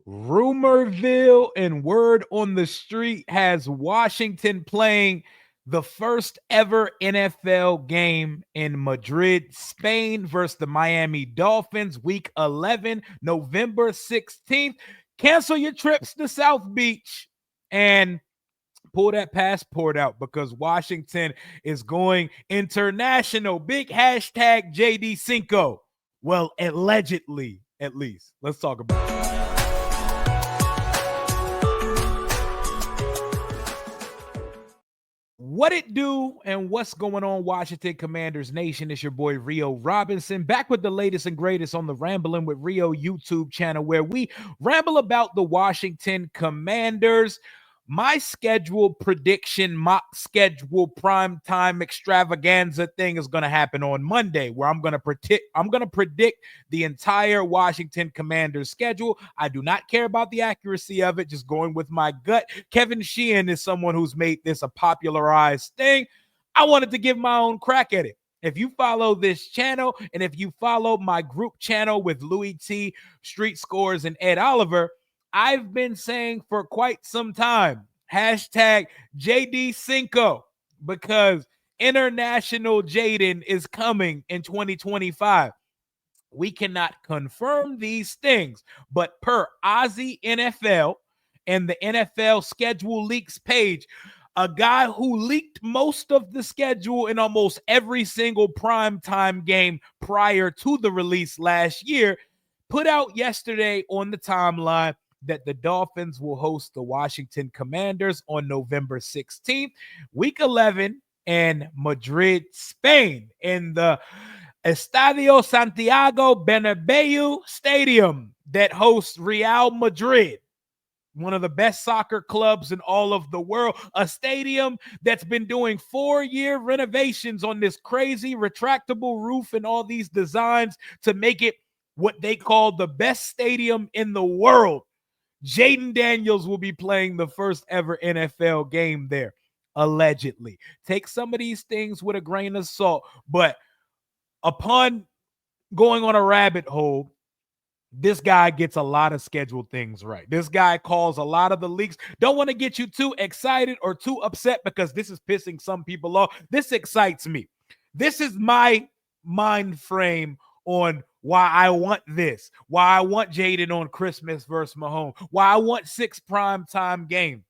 Rumorville and word on the street has Washington playing the first ever NFL game in Madrid, Spain versus the Miami Dolphins, week 11, November 16th. Cancel your trips to South Beach and pull that passport out because Washington is going international. Big hashtag JD Cinco. Well, allegedly, at least. Let's talk about it. What it do and what's going on, Washington Commanders Nation? It's your boy Rio Robinson, back with the latest and greatest on the Rambling with Rio YouTube channel, where we ramble about the Washington Commanders. My schedule prediction, mock schedule, prime time extravaganza thing is going to happen on Monday, where I'm going to predict the entire Washington Commanders schedule. I do not care about the accuracy of it, just going with my gut. Kevin Sheehan is someone who's made this a popularized thing. I wanted to give my own crack at it. If you follow this channel and if you follow my group channel with Louis T, Street Scores, and Ed Oliver, I've been saying for quite some time, hashtag JD Cinco, because International Jaden is coming in 2025. We cannot confirm these things, but per Aussie NFL and the NFL schedule leaks page, a guy who leaked most of the schedule in almost every single primetime game prior to the release last year, put out yesterday on the timeline that the Dolphins will host the Washington Commanders on November 16th, week 11 in Madrid, Spain, in the Estadio Santiago Bernabeu Stadium that hosts Real Madrid, one of the best soccer clubs in all of the world, a stadium that's been doing 4-year renovations on this crazy retractable roof and all these designs to make it what they call the best stadium in the world. Jaden Daniels will be playing the first ever NFL game there, allegedly. Take some of these things with a grain of salt, but upon going on a rabbit hole, this guy gets a lot of scheduled things right. This guy calls a lot of the leaks. Don't want to get you too excited or too upset because this is pissing some people off. This excites me. This is my mind frame on why I want this, why I want Jaden on Christmas versus Mahomes, why I want 6 primetime games.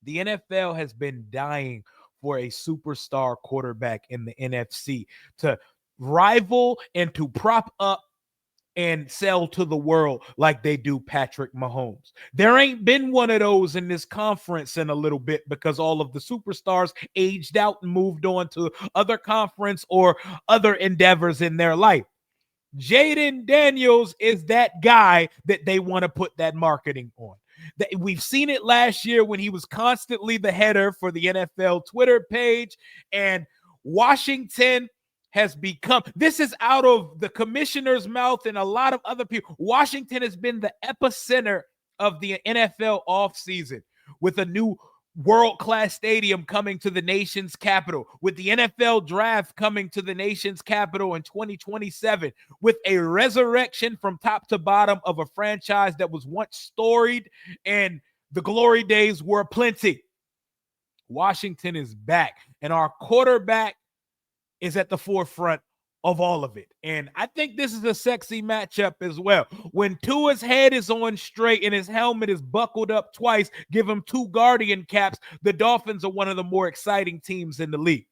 The NFL has been dying for a superstar quarterback in the NFC to rival and to prop up and sell to the world like they do Patrick Mahomes. There ain't been one of those in this conference in a little bit because all of the superstars aged out and moved on to other conference or other endeavors in their life. Jaden Daniels is that guy that they want to put that marketing on. We've seen it last year when he was constantly the header for the NFL Twitter page, and Washington has become, this is out of the commissioner's mouth and a lot of other people. Washington has been the epicenter of the NFL offseason with a new world-class stadium coming to the nation's capital, with the NFL draft coming to the nation's capital in 2027, with a resurrection from top to bottom of a franchise that was once storied and the glory days were plenty. Washington is back, and our quarterback is at the forefront of all of it. And I think this is a sexy matchup as well. When Tua's head is on straight and his helmet is buckled up twice, give him 2 Guardian caps, the Dolphins are one of the more exciting teams in the league.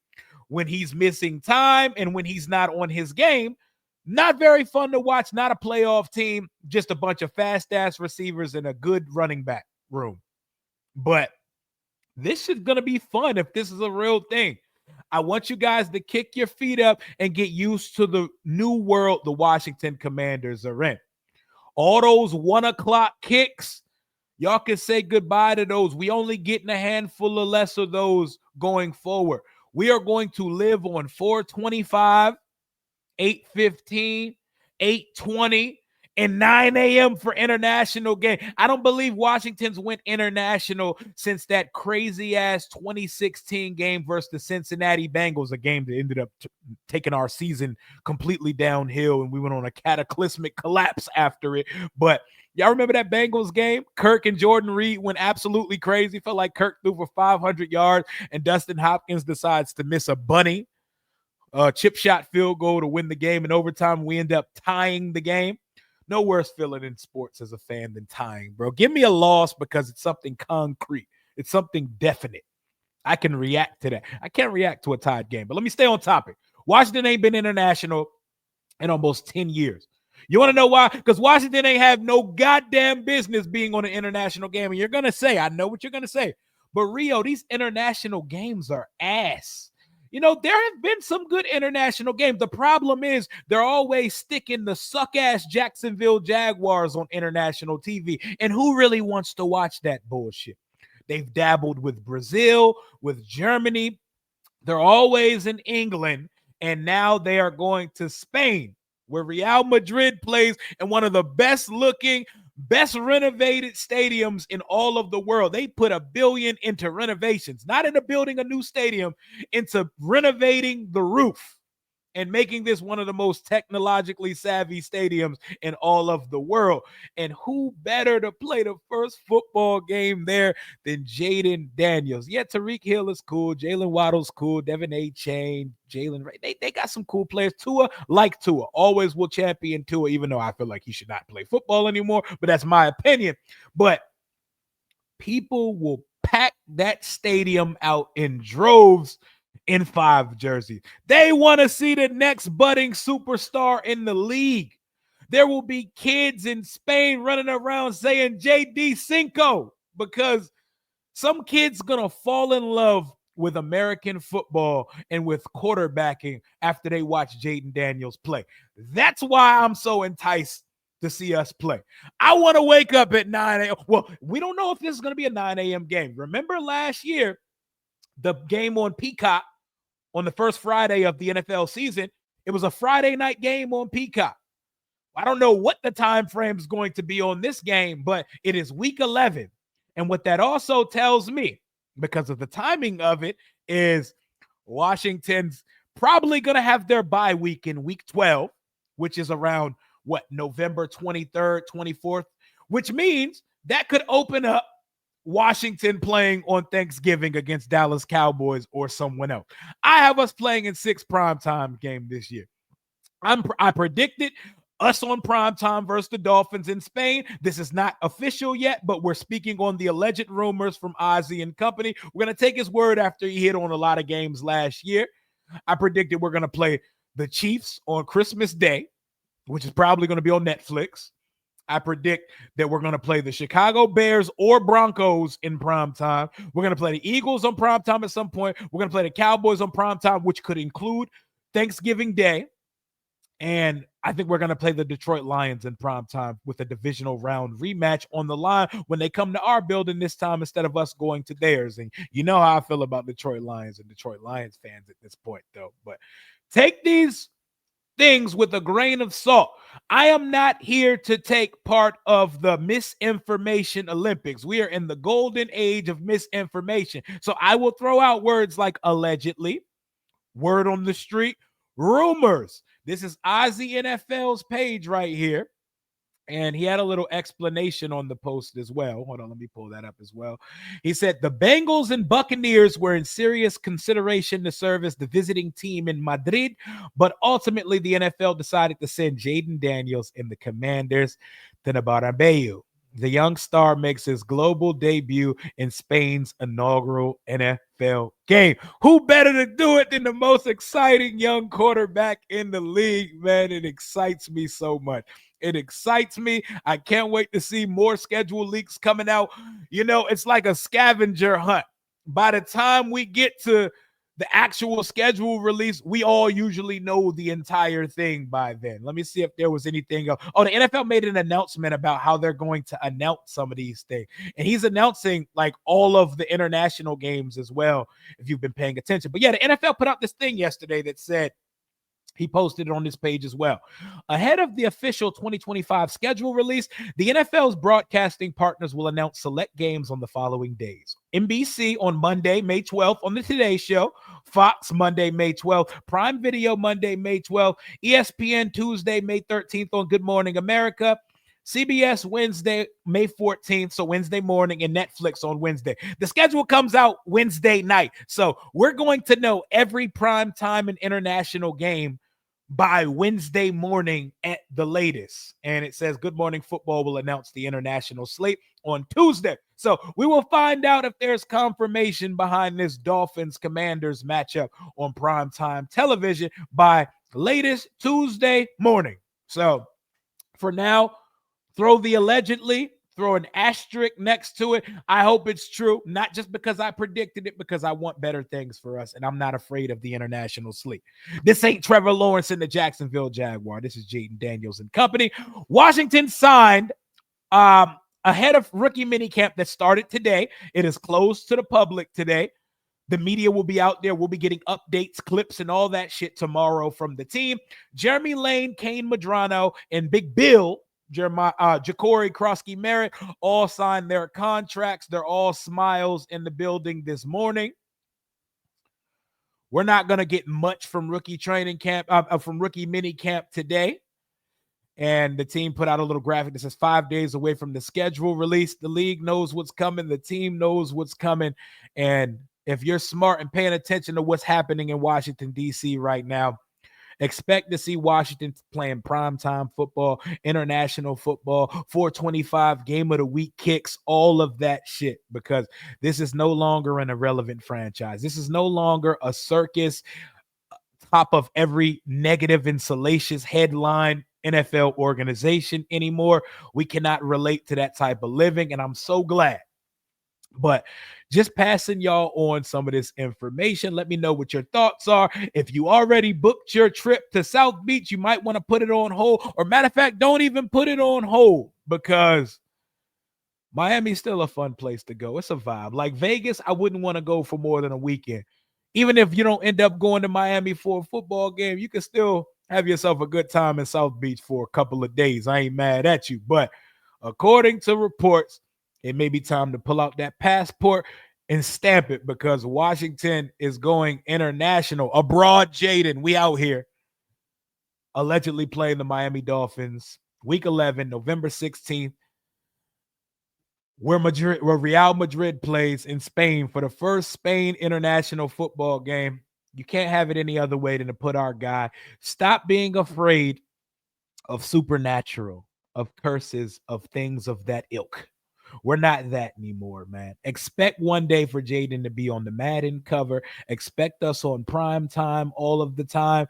When he's missing time and when he's not on his game, not very fun to watch, not a playoff team, just a bunch of fast-ass receivers and a good running back room. But this is going to be fun if this is a real thing. I want you guys to kick your feet up and get used to the new world the Washington Commanders are in. All those 1 o'clock kicks, y'all can say goodbye to those. We only getting a handful of less of those going forward. We are going to live on 4:25, 8:15, 8:20, and 9 a.m. for international game. I don't believe Washington's went international since that crazy-ass 2016 game versus the Cincinnati Bengals, a game that ended up taking our season completely downhill, and we went on a cataclysmic collapse after it. But Y'all remember that Bengals game? Kirk and Jordan Reed went absolutely crazy. Felt like Kirk threw for 500 yards, and Dustin Hopkins decides to miss a bunny chip shot field goal to win the game. In overtime, we end up tying the game. No worse feeling in sports as a fan than tying, bro. Give me a loss because it's something concrete. It's something definite. I can react to that. I can't react to a tied game. But let me stay on topic. Washington ain't been international in almost 10 years. You want to know why? Because Washington ain't have no goddamn business being on an international game. And you're going to say, I know what you're going to say. But Rio, these international games are ass. You know, there have been some good international games. The problem is they're always sticking the suck-ass Jacksonville Jaguars on international TV. And who really wants to watch that bullshit? They've dabbled with Brazil, with Germany. They're always in England. And now they are going to Spain, where Real Madrid plays in one of the best looking, best renovated stadiums in all of the world. They put $1 billion into renovations, not into building a new stadium, into renovating the roof and making this one of the most technologically savvy stadiums in all of the world. And who better to play the first football game there than Jaden Daniels? Yeah, Tariq Hill is cool. Jalen Waddle's cool. Devin A. Chain, Jalen Ray. They got some cool players. Tua, always will champion Tua, even though I feel like he should not play football anymore. But that's my opinion. But people will pack that stadium out in droves in 5 jerseys. They want to see the next budding superstar in the league. There will be kids in Spain running around saying JD Cinco because some kid's going to fall in love with American football and with quarterbacking after they watch Jaden Daniels play. That's why I'm so enticed to see us play. I want to wake up at 9 a.m. Well, we don't know if this is going to be a 9 a.m. game. Remember last year, the game on Peacock on the first Friday of the NFL season, it was a Friday night game on Peacock. I don't know what the time frame is going to be on this game, but it is week 11. And what that also tells me, because of the timing of it, is Washington's probably going to have their bye week in week 12, which is around, November 23rd, 24th, which means that could open up Washington playing on Thanksgiving against Dallas Cowboys or someone else. I have us playing in 6 primetime game this year. I predicted us on primetime versus the Dolphins in Spain. This is not official yet, but we're speaking on the alleged rumors from Ozzie and company. We're going to take his word after he hit on a lot of games last year. I predicted we're going to play the Chiefs on Christmas Day, which is probably going to be on Netflix. I predict that we're going to play the Chicago Bears or Broncos in primetime. We're going to play the Eagles on primetime at some point. We're going to play the Cowboys on primetime, which could include Thanksgiving Day. And I think we're going to play the Detroit Lions in primetime with a divisional round rematch on the line when they come to our building this time instead of us going to theirs. And you know how I feel about Detroit Lions and Detroit Lions fans at this point, though. But take these things with a grain of salt. I am not here to take part of the misinformation Olympics. We are in the golden age of misinformation. So I will throw out words like allegedly, word on the street, rumors. This is Ozzie NFL's page right here. And he had a little explanation on the post as well. Hold on, let me pull that up as well. He said the Bengals and Buccaneers were in serious consideration to serve as the visiting team in Madrid, but ultimately the NFL decided to send Jaden Daniels and the Commanders to the Bernabeu. The young star makes his global debut in Spain's inaugural NFL game. Who better to do it than the most exciting young quarterback in the league, man? It excites me so much. It excites me. I can't wait to see more schedule leaks coming out. You know, it's like a scavenger hunt. By the time we get to the actual schedule release, we all usually know the entire thing by then. Let me see if there was anything else. Oh, the NFL made an announcement about how they're going to announce some of these things. And he's announcing like all of the international games as well, if you've been paying attention. But yeah, the NFL put out this thing yesterday that said, he posted it on this page as well. Ahead of the official 2025 schedule release, the NFL's broadcasting partners will announce select games on the following days. NBC on Monday, May 12th on the Today Show. Fox Monday, May 12th. Prime Video Monday, May 12th. ESPN Tuesday, May 13th on Good Morning America. CBS Wednesday, May 14th, so Wednesday morning, and Netflix on Wednesday. The schedule comes out Wednesday night. So we're going to know every prime time and international game by Wednesday morning at the latest. And it says Good Morning Football will announce the international slate on Tuesday. So we will find out if there's confirmation behind this Dolphins Commanders matchup on primetime television by latest Tuesday morning. So for now, throw the allegedly, throw an asterisk next to it. I hope it's true, not just because I predicted it, because I want better things for us, and I'm not afraid of the international slate. This ain't Trevor Lawrence and the Jacksonville Jaguar. This is Jaden Daniels and company. Washington signed ahead of rookie minicamp that started today. It is closed to the public today. The media will be out there. We'll be getting updates, clips, and all that shit tomorrow from the team. Jeremy Lane, Kane Madrano, and Big Bill, Ja'Cory Krosky Merritt, all signed their contracts. They're all smiles in the building this morning. We're not going to get much from rookie training camp, from rookie mini camp today. And the team put out a little graphic that says 5 days away from the schedule release. The league knows what's coming. The team knows what's coming. And if you're smart and paying attention to what's happening in Washington, D.C. right now, expect to see Washington playing primetime football, international football, 425 game of the week kicks, all of that shit, because this is no longer an irrelevant franchise. This is no longer a circus, top of every negative and salacious headline NFL organization anymore. We cannot relate to that type of living, and I'm so glad. But just passing y'all on some of this information. Let me know what your thoughts are. If you already booked your trip to South Beach, you might want to put it on hold. Or matter of fact, don't even put it on hold, because Miami's still a fun place to go. It's a vibe. Like Vegas, I wouldn't want to go for more than a weekend. Even if you don't end up going to Miami for a football game, you can still have yourself a good time in South Beach for a couple of days. I ain't mad at you. But according to reports, it may be time to pull out that passport and stamp it, because Washington is going international. Abroad, Jaden, we out here. Allegedly playing the Miami Dolphins, Week 11, November 16th, where Real Madrid plays in Spain for the first Spain international football game. You can't have it any other way than to put our guy. Stop being afraid of supernatural, of curses, of things of that ilk. We're not that anymore, man. Expect one day for Jaden to be on the Madden cover. Expect us on prime time all of the time.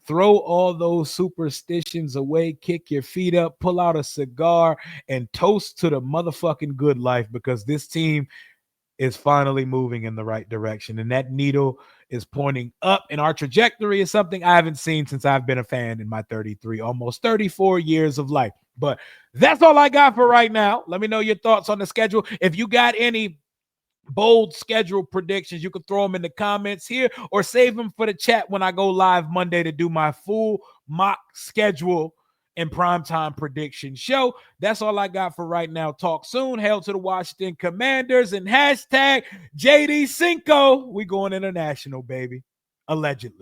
Throw all those superstitions away. Kick your feet up. Pull out a cigar and toast to the motherfucking good life, because this team is finally moving in the right direction. And that needle is pointing up, and our trajectory is something I haven't seen since I've been a fan in my 33, almost 34 years of life. But that's all I got for right now. Let me know your thoughts on the schedule. If you got any bold schedule predictions, you can throw them in the comments here, or save them for the chat when I go live Monday to do my full mock schedule and primetime prediction show. That's all I got for right now. Talk soon. Hail to the Washington Commanders, and hashtag JD Cinco. We going international, baby. Allegedly.